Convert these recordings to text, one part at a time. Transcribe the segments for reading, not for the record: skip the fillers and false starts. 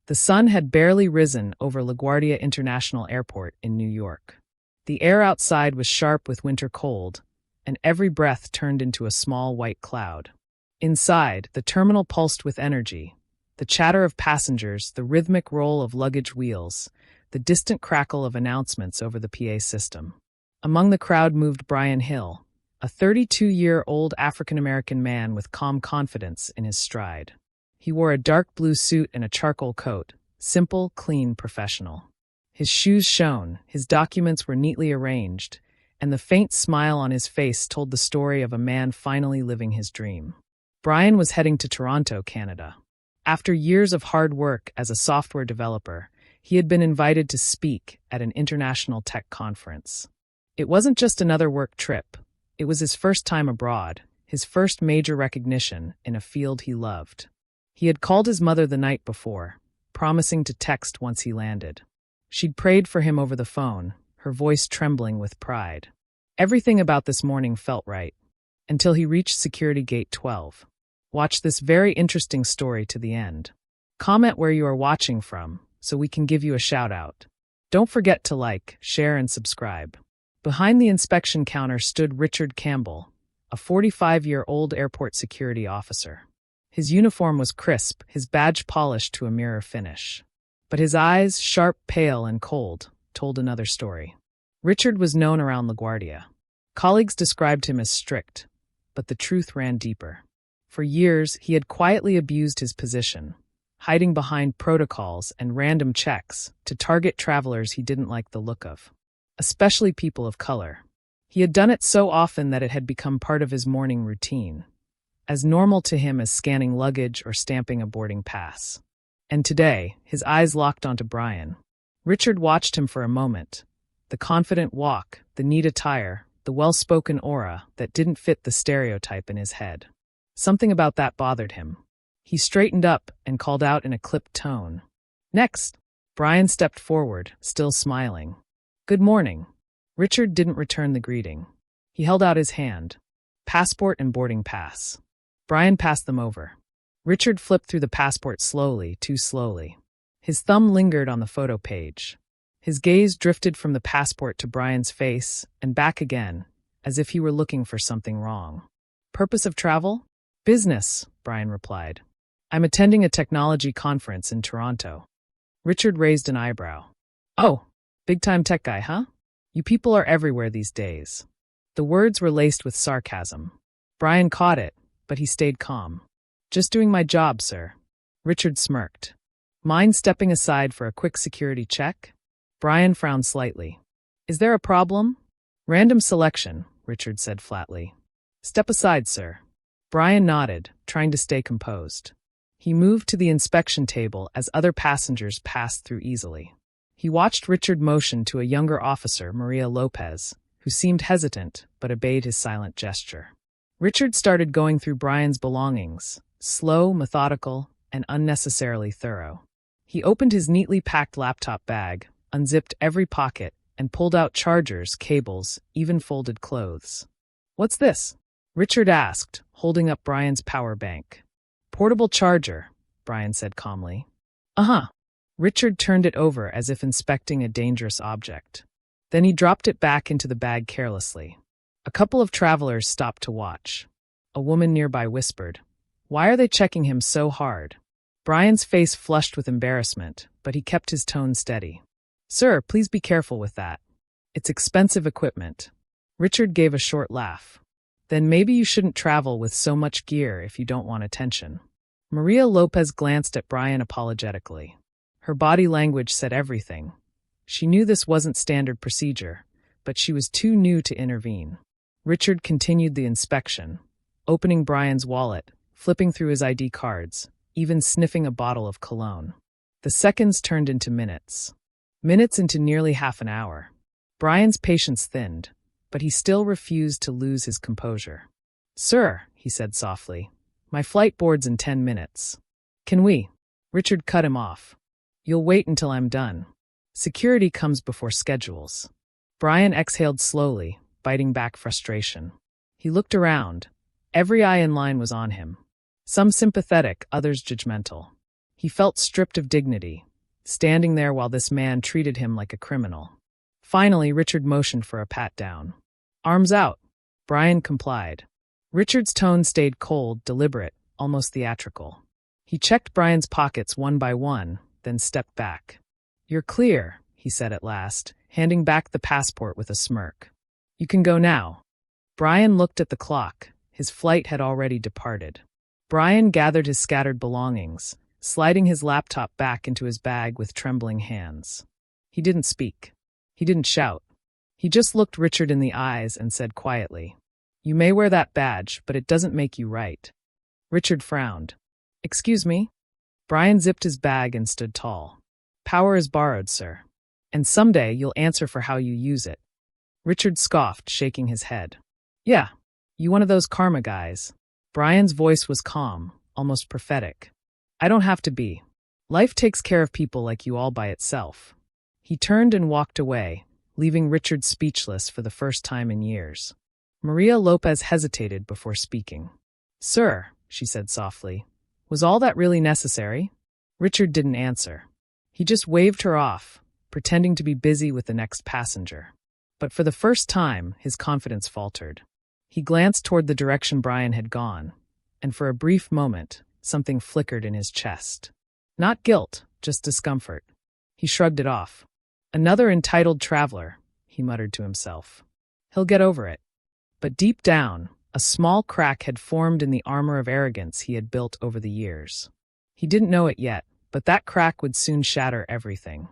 The sun had barely risen over LaGuardia International Airport in New York. The air outside was sharp with winter cold, and every breath turned into a small white cloud. Inside, the terminal pulsed with energy. The chatter of passengers, the rhythmic roll of luggage wheels, the distant crackle of announcements over the PA system. Among the crowd moved Brian Hill, a 32-year-old African-American man with calm confidence in his stride. He wore a dark blue suit and a charcoal coat, simple, clean, professional. His shoes shone, his documents were neatly arranged, and the faint smile on his face told the story of a man finally living his dream. Brian was heading to Toronto, Canada. After years of hard work as a software developer, he had been invited to speak at an international tech conference. It wasn't just another work trip. It was his first time abroad, his first major recognition in a field he loved. He had called his mother the night before, promising to text once he landed. She'd prayed for him over the phone, her voice trembling with pride. Everything about this morning felt right, until he reached Security Gate 12. Watch this very interesting story to the end. Comment where you are watching from, so we can give you a shout-out. Don't forget to like, share, and subscribe. Behind the inspection counter stood Richard Campbell, a 45-year-old airport security officer. His uniform was crisp, his badge polished to a mirror finish. But his eyes, sharp, pale, and cold, told another story. Richard was known around LaGuardia. Colleagues described him as strict, but the truth ran deeper. For years, he had quietly abused his position, hiding behind protocols and random checks to target travelers he didn't like the look of, especially people of color. He had done it so often that it had become part of his morning routine, as normal to him as scanning luggage or stamping a boarding pass. And today, his eyes locked onto Brian. Richard watched him for a moment. The confident walk, the neat attire, the well-spoken aura that didn't fit the stereotype in his head. Something about that bothered him. He straightened up and called out in a clipped tone. "Next!" Brian stepped forward, still smiling. "Good morning." Richard didn't return the greeting. He held out his hand. Passport and boarding pass. Brian passed them over. Richard flipped through the passport slowly, too slowly. His thumb lingered on the photo page. His gaze drifted from the passport to Brian's face and back again, as if he were looking for something wrong. "Purpose of travel?" "Business," Brian replied. "I'm attending a technology conference in Toronto." Richard raised an eyebrow. "Oh, big-time tech guy, huh? You people are everywhere these days." The words were laced with sarcasm. Brian caught it, but he stayed calm. "Just doing my job, sir." Richard smirked. "Mind stepping aside for a quick security check?" Brian frowned slightly. "Is there a problem?" "Random selection," Richard said flatly. "Step aside, sir." Brian nodded, trying to stay composed. He moved to the inspection table as other passengers passed through easily. He watched Richard motion to a younger officer, Maria Lopez, who seemed hesitant but obeyed his silent gesture. Richard started going through Brian's belongings, slow, methodical, and unnecessarily thorough. He opened his neatly packed laptop bag, unzipped every pocket, and pulled out chargers, cables, even folded clothes. "What's this?" Richard asked, holding up Brian's power bank. "Portable charger," Brian said calmly. "Uh-huh." Richard turned it over as if inspecting a dangerous object. Then he dropped it back into the bag carelessly. A couple of travelers stopped to watch. A woman nearby whispered, "Why are they checking him so hard?" Brian's face flushed with embarrassment, but he kept his tone steady. "Sir, please be careful with that. It's expensive equipment." Richard gave a short laugh. "Then maybe you shouldn't travel with so much gear if you don't want attention." Maria Lopez glanced at Brian apologetically. Her body language said everything. She knew this wasn't standard procedure, but she was too new to intervene. Richard continued the inspection, opening Brian's wallet, flipping through his ID cards, even sniffing a bottle of cologne. The seconds turned into minutes. Minutes into nearly half an hour. Brian's patience thinned, but he still refused to lose his composure. "Sir," he said softly, "my flight boards in 10 minutes. Can we?" Richard cut him off. "You'll wait until I'm done. Security comes before schedules." Brian exhaled slowly, biting back frustration. He looked around. Every eye in line was on him. Some sympathetic, others judgmental. He felt stripped of dignity, standing there while this man treated him like a criminal. Finally, Richard motioned for a pat-down. "Arms out." Brian complied. Richard's tone stayed cold, deliberate, almost theatrical. He checked Brian's pockets one by one, then stepped back. "You're clear," he said at last, handing back the passport with a smirk. "You can go now." Brian looked at the clock. His flight had already departed. Brian gathered his scattered belongings, sliding his laptop back into his bag with trembling hands. He didn't speak. He didn't shout. He just looked Richard in the eyes and said quietly, "You may wear that badge, but it doesn't make you right." Richard frowned. "Excuse me?" Brian zipped his bag and stood tall. "Power is borrowed, sir. And someday you'll answer for how you use it." Richard scoffed, shaking his head. "Yeah, you one of those karma guys." Brian's voice was calm, almost prophetic. "I don't have to be. Life takes care of people like you all by itself." He turned and walked away, leaving Richard speechless for the first time in years. Maria Lopez hesitated before speaking. "Sir," she said softly, "was all that really necessary?" Richard didn't answer. He just waved her off, pretending to be busy with the next passenger. But for the first time, his confidence faltered. He glanced toward the direction Brian had gone, and for a brief moment, something flickered in his chest. Not guilt, just discomfort. He shrugged it off. "Another entitled traveler," he muttered to himself. "He'll get over it." But deep down, a small crack had formed in the armor of arrogance he had built over the years. He didn't know it yet, but that crack would soon shatter everything.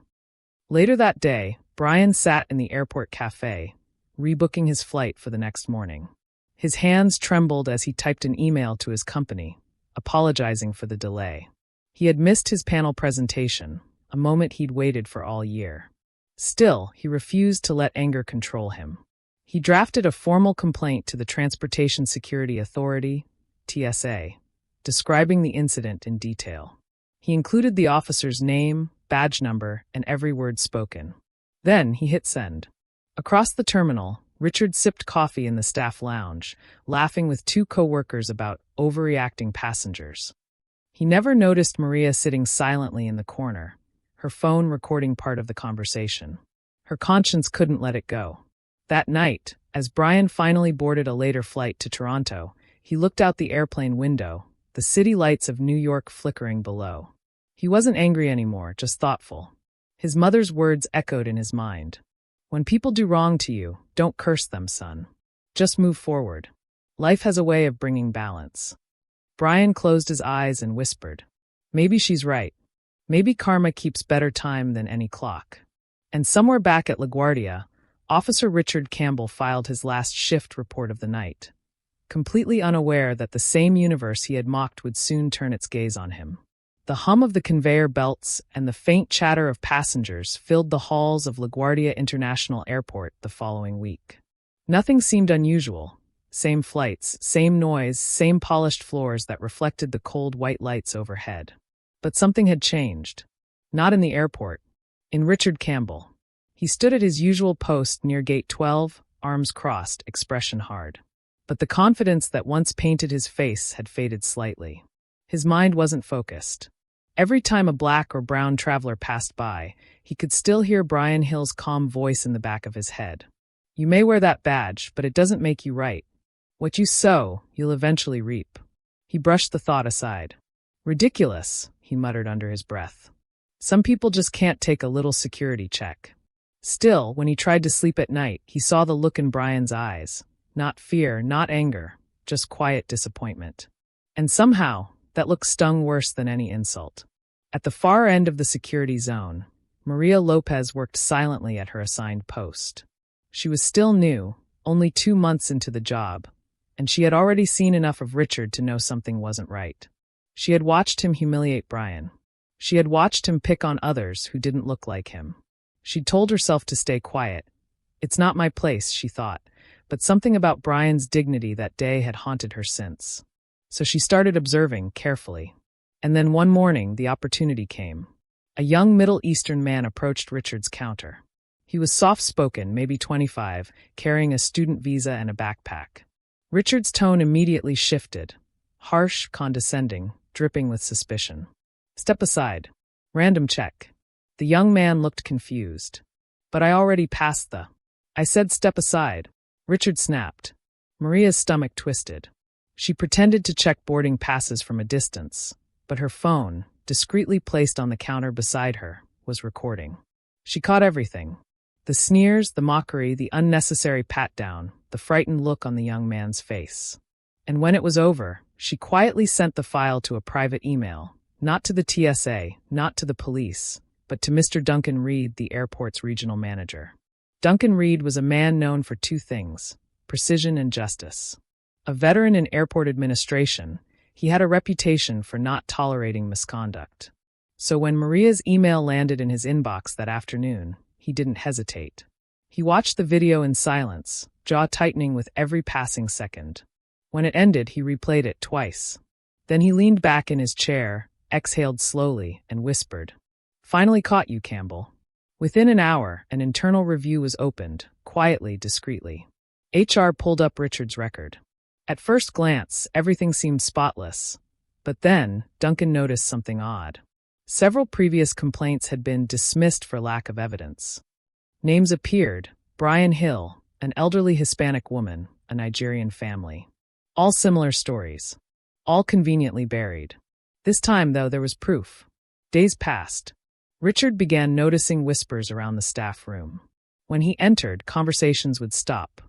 Later that day, Brian sat in the airport cafe, rebooking his flight for the next morning. His hands trembled as he typed an email to his company, apologizing for the delay. He had missed his panel presentation, a moment he'd waited for all year. Still, he refused to let anger control him. He drafted a formal complaint to the Transportation Security Authority, TSA, describing the incident in detail. He included the officer's name, badge number, and every word spoken. Then he hit send. Across the terminal, Richard sipped coffee in the staff lounge, laughing with two co-workers about overreacting passengers. He never noticed Maria sitting silently in the corner, her phone recording part of the conversation. Her conscience couldn't let it go. That night, as Brian finally boarded a later flight to Toronto, he looked out the airplane window, the city lights of New York flickering below. He wasn't angry anymore, just thoughtful. His mother's words echoed in his mind. "When people do wrong to you, don't curse them, son. Just move forward. Life has a way of bringing balance." Brian closed his eyes and whispered, "Maybe she's right. Maybe karma keeps better time than any clock." And somewhere back at LaGuardia, Officer Richard Campbell filed his last shift report of the night, completely unaware that the same universe he had mocked would soon turn its gaze on him. The hum of the conveyor belts and the faint chatter of passengers filled the halls of LaGuardia International Airport the following week. Nothing seemed unusual. Same flights, same noise, same polished floors that reflected the cold white lights overhead. But something had changed. Not in the airport. In Richard Campbell. He stood at his usual post near Gate 12, arms crossed, expression hard. But the confidence that once painted his face had faded slightly. His mind wasn't focused. Every time a black or brown traveler passed by, he could still hear Brian Hill's calm voice in the back of his head. "You may wear that badge, but it doesn't make you right. What you sow, you'll eventually reap." He brushed the thought aside. "Ridiculous," he muttered under his breath. "Some people just can't take a little security check." Still, when he tried to sleep at night, he saw the look in Brian's eyes. Not fear, not anger, just quiet disappointment. And somehow, that look stung worse than any insult. At the far end of the security zone, Maria Lopez worked silently at her assigned post. She was still new, only 2 months into the job, and she had already seen enough of Richard to know something wasn't right. She had watched him humiliate Brian. She had watched him pick on others who didn't look like him. She'd told herself to stay quiet. It's not my place, she thought, but something about Brian's dignity that day had haunted her since. So she started observing carefully. And then one morning, the opportunity came. A young Middle Eastern man approached Richard's counter. He was soft-spoken, maybe 25, carrying a student visa and a backpack. Richard's tone immediately shifted, harsh, condescending, dripping with suspicion. Step aside. Random check. The young man looked confused. But I already passed the... I said step aside. Richard snapped. Maria's stomach twisted. She pretended to check boarding passes from a distance, but her phone, discreetly placed on the counter beside her, was recording. She caught everything. The sneers, the mockery, the unnecessary pat-down, the frightened look on the young man's face. And when it was over, she quietly sent the file to a private email, not to the TSA, not to the police, but to Mr. Duncan Reed, the airport's regional manager. Duncan Reed was a man known for two things: precision and justice. A veteran in airport administration, he had a reputation for not tolerating misconduct. So when Maria's email landed in his inbox that afternoon, he didn't hesitate. He watched the video in silence, jaw tightening with every passing second. When it ended, he replayed it twice. Then he leaned back in his chair, exhaled slowly, and whispered, "Finally caught you, Campbell." Within an hour, an internal review was opened, quietly, discreetly. HR pulled up Richard's record. At first glance, everything seemed spotless. But then, Duncan noticed something odd. Several previous complaints had been dismissed for lack of evidence. Names appeared: Brian Hill, an elderly Hispanic woman, a Nigerian family. All similar stories. All conveniently buried. This time, though, there was proof. Days passed. Richard began noticing whispers around the staff room. When he entered, conversations would stop.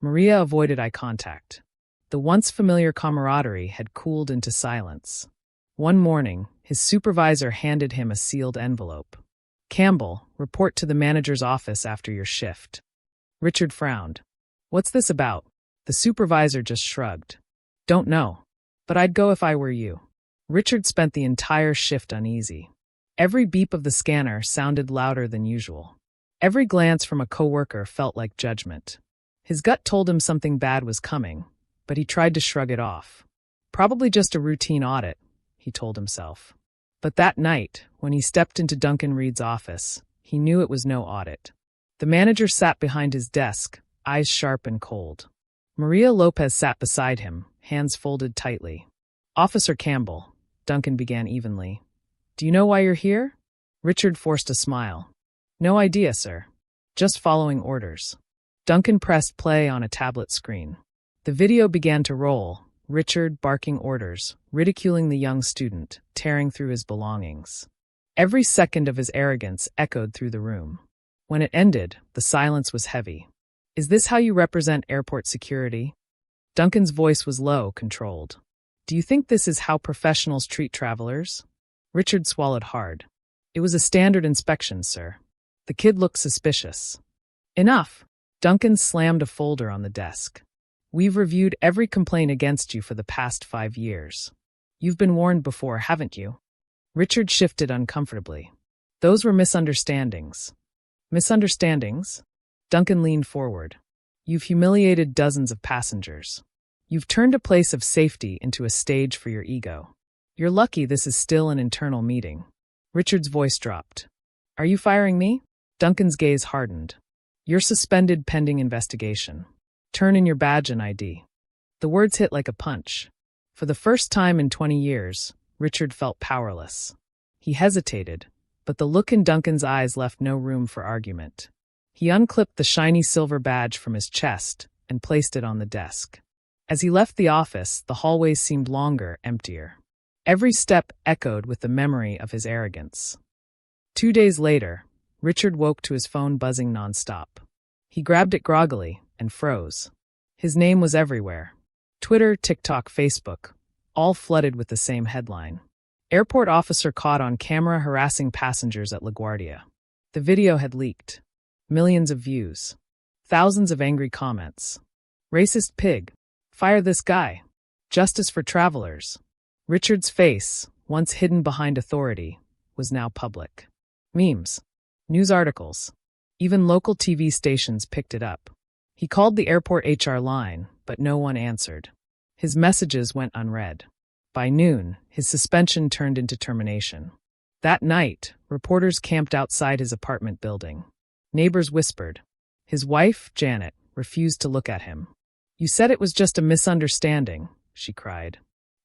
Maria avoided eye contact. The once familiar camaraderie had cooled into silence. One morning, his supervisor handed him a sealed envelope. "Campbell, report to the manager's office after your shift." Richard frowned. "What's this about?" The supervisor just shrugged. "Don't know. But I'd go if I were you." Richard spent the entire shift uneasy. Every beep of the scanner sounded louder than usual. Every glance from a coworker felt like judgment. His gut told him something bad was coming, but he tried to shrug it off. Probably just a routine audit, he told himself. But that night, when he stepped into Duncan Reed's office, he knew it was no audit. The manager sat behind his desk, eyes sharp and cold. Maria Lopez sat beside him, hands folded tightly. "Officer Campbell," Duncan began evenly. "Do you know why you're here?" Richard forced a smile. "No idea, sir. Just following orders." Duncan pressed play on a tablet screen. The video began to roll, Richard barking orders, ridiculing the young student, tearing through his belongings. Every second of his arrogance echoed through the room. When it ended, the silence was heavy. "Is this how you represent airport security?" Duncan's voice was low, controlled. "Do you think this is how professionals treat travelers?" Richard swallowed hard. "It was a standard inspection, sir." The kid looked suspicious. "Enough." Duncan slammed a folder on the desk. "We've reviewed every complaint against you for the past 5 years. You've been warned before, haven't you?" Richard shifted uncomfortably. "Those were misunderstandings." "Misunderstandings?" Duncan leaned forward. "You've humiliated dozens of passengers. You've turned a place of safety into a stage for your ego. You're lucky this is still an internal meeting." Richard's voice dropped. "Are you firing me?" Duncan's gaze hardened. "You're suspended pending investigation. Turn in your badge and ID." The words hit like a punch. For the first time in 20 years, Richard felt powerless. He hesitated, but the look in Duncan's eyes left no room for argument. He unclipped the shiny silver badge from his chest and placed it on the desk. As he left the office, the hallways seemed longer, emptier. Every step echoed with the memory of his arrogance. 2 days later, Richard woke to his phone buzzing nonstop. He grabbed it groggily and froze. His name was everywhere. Twitter, TikTok, Facebook, all flooded with the same headline. "Airport officer caught on camera harassing passengers at LaGuardia." The video had leaked. Millions of views. Thousands of angry comments. "Racist pig. Fire this guy. Justice for travelers." Richard's face, once hidden behind authority, was now public. Memes. News articles. Even local TV stations picked it up. He called the airport HR line, but no one answered. His messages went unread. By noon, his suspension turned into termination. That night, reporters camped outside his apartment building. Neighbors whispered. His wife, Janet, refused to look at him. "You said it was just a misunderstanding," she cried.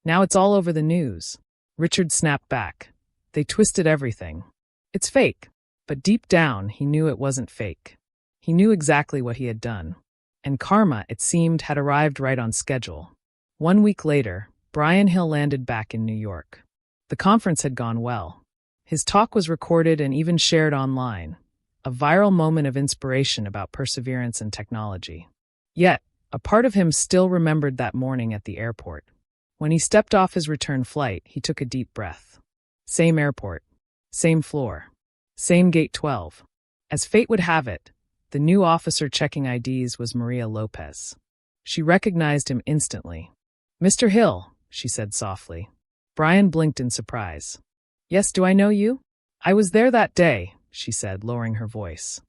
"Now it's all over the news." Richard snapped back. They twisted everything. It's fake. But deep down, he knew it wasn't fake. He knew exactly what he had done. And karma, it seemed, had arrived right on schedule. 1 week later, Brian Hill landed back in New York. The conference had gone well. His talk was recorded and even shared online, a viral moment of inspiration about perseverance and technology. Yet, a part of him still remembered that morning at the airport. When he stepped off his return flight, he took a deep breath. Same airport, same floor, same gate 12. As fate would have it, the new officer checking IDs was Maria Lopez. She recognized him instantly. "Mr. Hill," she said softly. Brian blinked in surprise. "Yes, do I know you?" "I was there that day," she said, lowering her voice.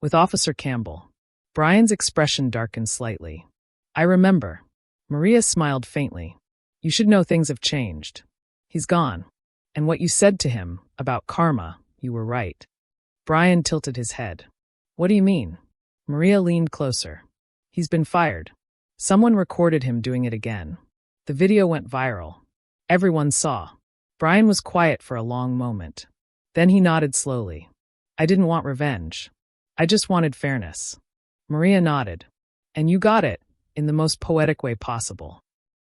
"With Officer Campbell." Brian's expression darkened slightly. "I remember." Maria smiled faintly. "You should know things have changed. He's gone. And what you said to him, about karma, you were right." Brian tilted his head. "What do you mean?" Maria leaned closer. "He's been fired. Someone recorded him doing it again. The video went viral. Everyone saw." Brian was quiet for a long moment. Then he nodded slowly. "I didn't want revenge. I just wanted fairness." Maria nodded. "And you got it, in the most poetic way possible."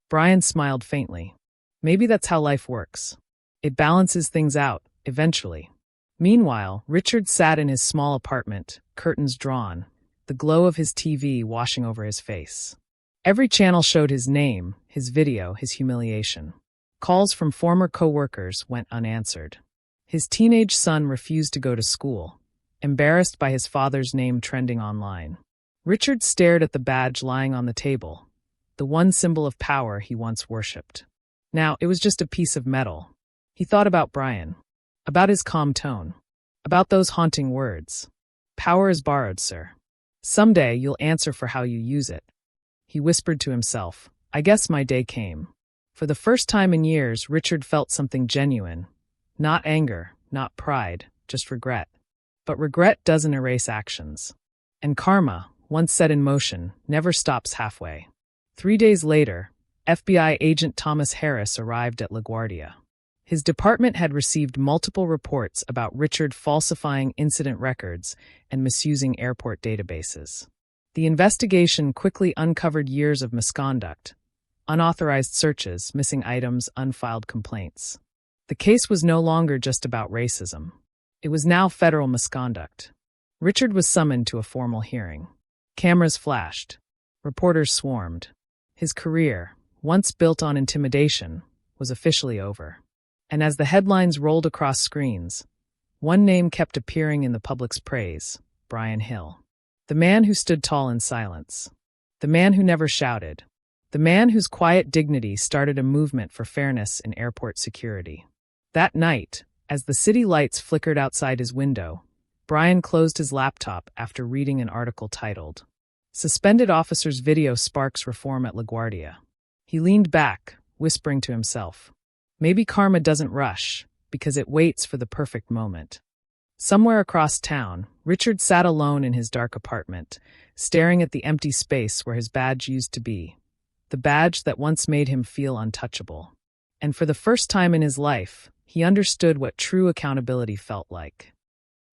Brian smiled faintly. "Maybe that's how life works. It balances things out, eventually." Meanwhile, Richard sat in his small apartment, curtains drawn, the glow of his TV washing over his face. Every channel showed his name, his video, his humiliation. Calls from former co-workers went unanswered. His teenage son refused to go to school, embarrassed by his father's name trending online. Richard stared at the badge lying on the table, the one symbol of power he once worshipped. Now, it was just a piece of metal. He thought about Brian. About his calm tone. About those haunting words. "Power is borrowed, sir. Someday you'll answer for how you use it." He whispered to himself, "I guess my day came." For the first time in years, Richard felt something genuine. Not anger, not pride, just regret. But regret doesn't erase actions. And karma, once set in motion, never stops halfway. 3 days later, FBI agent Thomas Harris arrived at LaGuardia. His department had received multiple reports about Richard falsifying incident records and misusing airport databases. The investigation quickly uncovered years of misconduct, unauthorized searches, missing items, unfiled complaints. The case was no longer just about racism. It was now federal misconduct. Richard was summoned to a formal hearing. Cameras flashed. Reporters swarmed. His career, once built on intimidation, was officially over. And as the headlines rolled across screens, one name kept appearing in the public's praise: Brian Hill. The man who stood tall in silence. The man who never shouted. The man whose quiet dignity started a movement for fairness in airport security. That night, as the city lights flickered outside his window, Brian closed his laptop after reading an article titled, "Suspended Officers Video Sparks Reform at LaGuardia." He leaned back, whispering to himself, "Maybe karma doesn't rush, because it waits for the perfect moment." Somewhere across town, Richard sat alone in his dark apartment, staring at the empty space where his badge used to be, the badge that once made him feel untouchable. And for the first time in his life, he understood what true accountability felt like.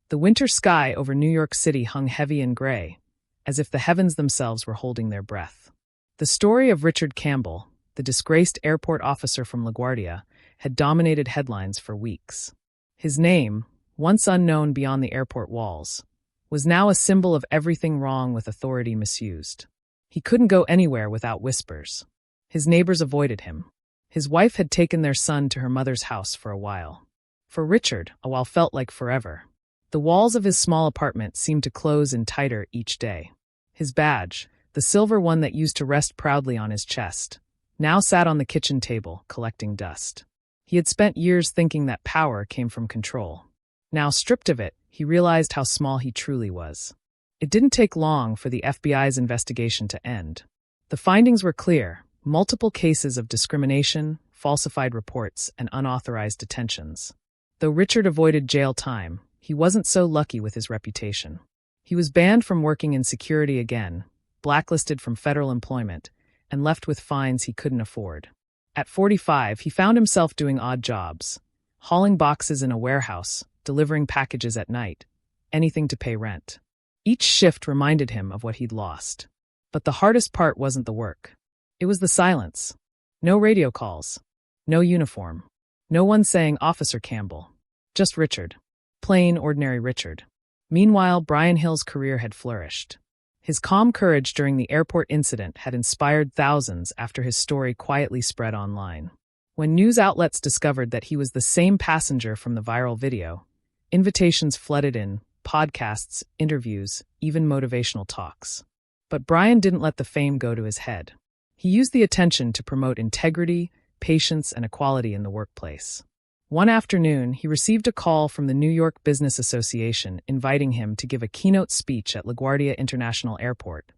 The winter sky over New York City hung heavy and gray, as if the heavens themselves were holding their breath. The story of Richard Campbell, the disgraced airport officer from LaGuardia, had dominated headlines for weeks. His name, once unknown beyond the airport walls, was now a symbol of everything wrong with authority misused. He couldn't go anywhere without whispers. His neighbors avoided him. His wife had taken their son to her mother's house for a while. For Richard, a while felt like forever. The walls of his small apartment seemed to close in tighter each day. His badge, the silver one that used to rest proudly on his chest, now sat on the kitchen table, collecting dust. He had spent years thinking that power came from control. Now, stripped of it, he realized how small he truly was. It didn't take long for the FBI's investigation to end. The findings were clear: multiple cases of discrimination, falsified reports, and unauthorized detentions. Though Richard avoided jail time, he wasn't so lucky with his reputation. He was banned from working in security again, blacklisted from federal employment, and left with fines he couldn't afford. At 45, he found himself doing odd jobs, hauling boxes in a warehouse, delivering packages at night, anything to pay rent. Each shift reminded him of what he'd lost. But the hardest part wasn't the work. It was the silence. No radio calls. No uniform. No one saying Officer Campbell. Just Richard. Plain, ordinary Richard. Meanwhile, Brian Hill's career had flourished. His calm courage during the airport incident had inspired thousands after his story quietly spread online. When news outlets discovered that he was the same passenger from the viral video, invitations flooded in, podcasts, interviews, even motivational talks. But Brian didn't let the fame go to his head. He used the attention to promote integrity, patience, and equality in the workplace. One afternoon, he received a call from the New York Business Association inviting him to give a keynote speech at LaGuardia International Airport,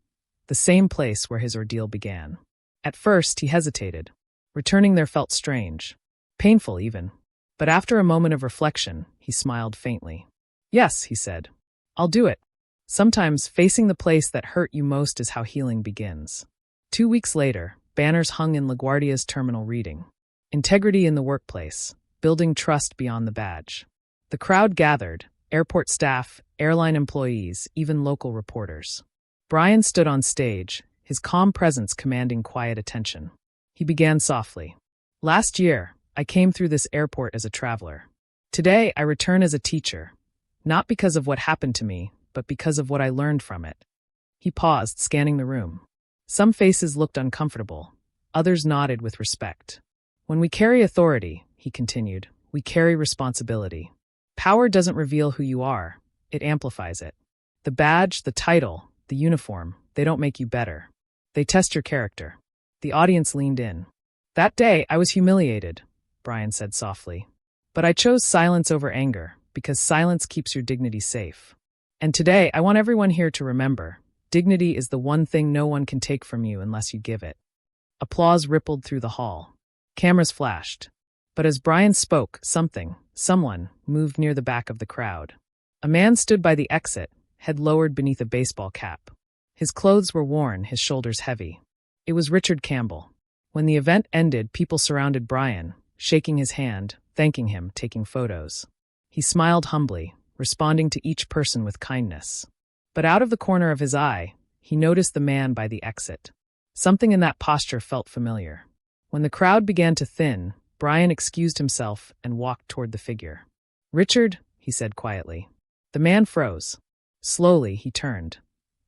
the same place where his ordeal began. At first, he hesitated. Returning there felt strange, painful even. But after a moment of reflection, he smiled faintly. "Yes," he said. "I'll do it." Sometimes facing the place that hurt you most is how healing begins. 2 weeks later, banners hung in LaGuardia's terminal reading, "Integrity in the workplace, building trust beyond the badge." The crowd gathered, airport staff, airline employees, even local reporters. Brian stood on stage, his calm presence commanding quiet attention. He began softly. "Last year, I came through this airport as a traveler. Today, I return as a teacher, not because of what happened to me, but because of what I learned from it." He paused, scanning the room. Some faces looked uncomfortable, others nodded with respect. "When we carry authority," he continued, "we carry responsibility. Power doesn't reveal who you are, it amplifies it. The badge, the title, the uniform, they don't make you better. They test your character." The audience leaned in. "That day, I was humiliated," Brian said softly. "But I chose silence over anger, because silence keeps your dignity safe. And today, I want everyone here to remember, dignity is the one thing no one can take from you unless you give it." Applause rippled through the hall. Cameras flashed. But as Brian spoke, someone, moved near the back of the crowd. A man stood by the exit, head lowered beneath a baseball cap. His clothes were worn, his shoulders heavy. It was Richard Campbell. When the event ended, people surrounded Brian, shaking his hand, thanking him, taking photos. He smiled humbly, responding to each person with kindness. But out of the corner of his eye, he noticed the man by the exit. Something in that posture felt familiar. When the crowd began to thin, Brian excused himself and walked toward the figure. "Richard," he said quietly. The man froze. Slowly, he turned,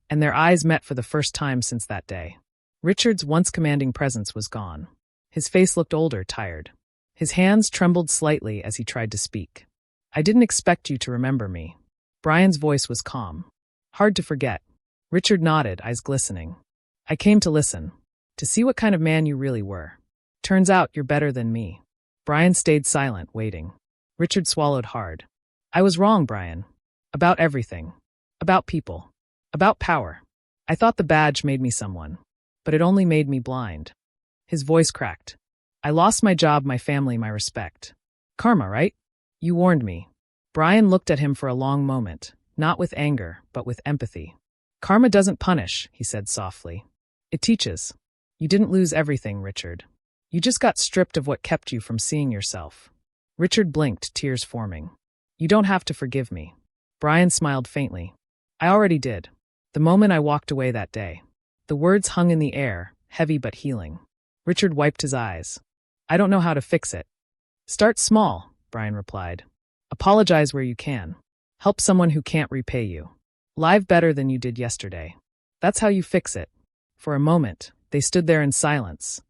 and their eyes met for the first time since that day. Richard's once commanding presence was gone. His face looked older, tired. His hands trembled slightly as he tried to speak. "I didn't expect you to remember me." Brian's voice was calm. "Hard to forget." Richard nodded, eyes glistening. "I came to listen, to see what kind of man you really were. Turns out you're better than me." Brian stayed silent, waiting. Richard swallowed hard. "I was wrong, Brian. About everything. About people. About power. I thought the badge made me someone. But it only made me blind." His voice cracked. "I lost my job, my family, my respect. Karma, right? You warned me." Brian looked at him for a long moment, not with anger, but with empathy. "Karma doesn't punish," he said softly. "It teaches. You didn't lose everything, Richard. You just got stripped of what kept you from seeing yourself." Richard blinked, tears forming. "You don't have to forgive me." Brian smiled faintly. "I already did. The moment I walked away that day." The words hung in the air, heavy but healing. Richard wiped his eyes. "I don't know how to fix it." "Start small," Brian replied. "Apologize where you can. Help someone who can't repay you. Live better than you did yesterday. That's how you fix it." For a moment, they stood there in silence.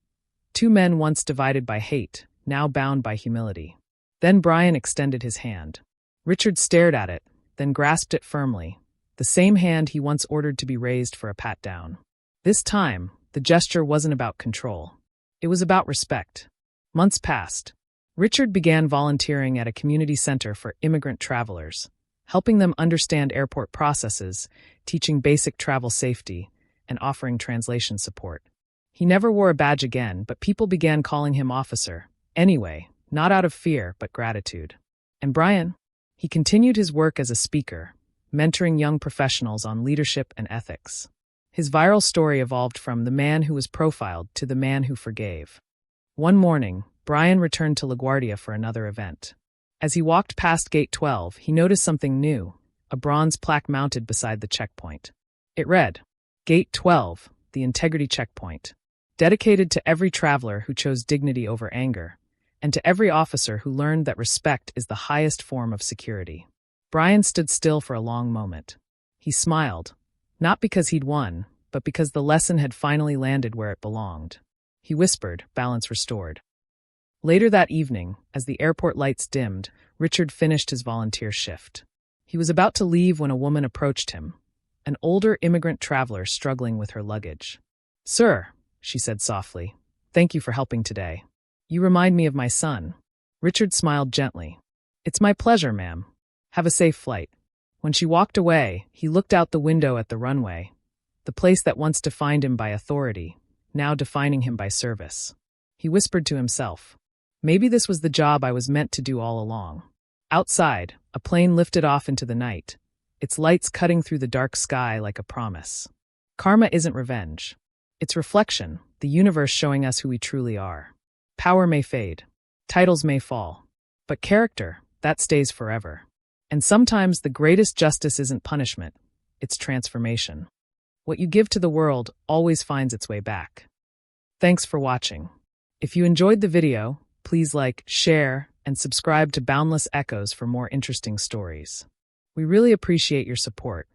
Two men once divided by hate, now bound by humility. Then Brian extended his hand. Richard stared at it, then grasped it firmly, the same hand he once ordered to be raised for a pat down. This time, the gesture wasn't about control. It was about respect. Months passed. Richard began volunteering at a community center for immigrant travelers, helping them understand airport processes, teaching basic travel safety, and offering translation support. He never wore a badge again, but people began calling him officer. Anyway, not out of fear, but gratitude. And Brian? He continued his work as a speaker, mentoring young professionals on leadership and ethics. His viral story evolved from the man who was profiled to the man who forgave. One morning, Brian returned to LaGuardia for another event. As he walked past Gate 12, he noticed something new, a bronze plaque mounted beside the checkpoint. It read, Gate 12, the Integrity Checkpoint, dedicated to every traveler who chose dignity over anger, and to every officer who learned that respect is the highest form of security. Brian stood still for a long moment. He smiled, not because he'd won, but because the lesson had finally landed where it belonged. He whispered, balance restored. Later that evening, as the airport lights dimmed, Richard finished his volunteer shift. He was about to leave when a woman approached him, an older immigrant traveler struggling with her luggage. "Sir," she said softly, "thank you for helping today. You remind me of my son." Richard smiled gently. "It's my pleasure, ma'am. Have a safe flight." When she walked away, he looked out the window at the runway, the place that once defined him by authority, now defining him by service. He whispered to himself, maybe this was the job I was meant to do all along. Outside, a plane lifted off into the night, its lights cutting through the dark sky like a promise. Karma isn't revenge. It's reflection, the universe showing us who we truly are. Power may fade, titles may fall, but character, that stays forever. And sometimes the greatest justice isn't punishment, it's transformation. What you give to the world always finds its way back. Thanks for watching. If you enjoyed the video, please like, share, and subscribe to Boundless Echoes for more interesting stories. We really appreciate your support.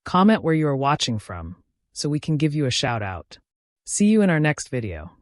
Comment where you are watching from, so we can give you a shout out. See you in our next video.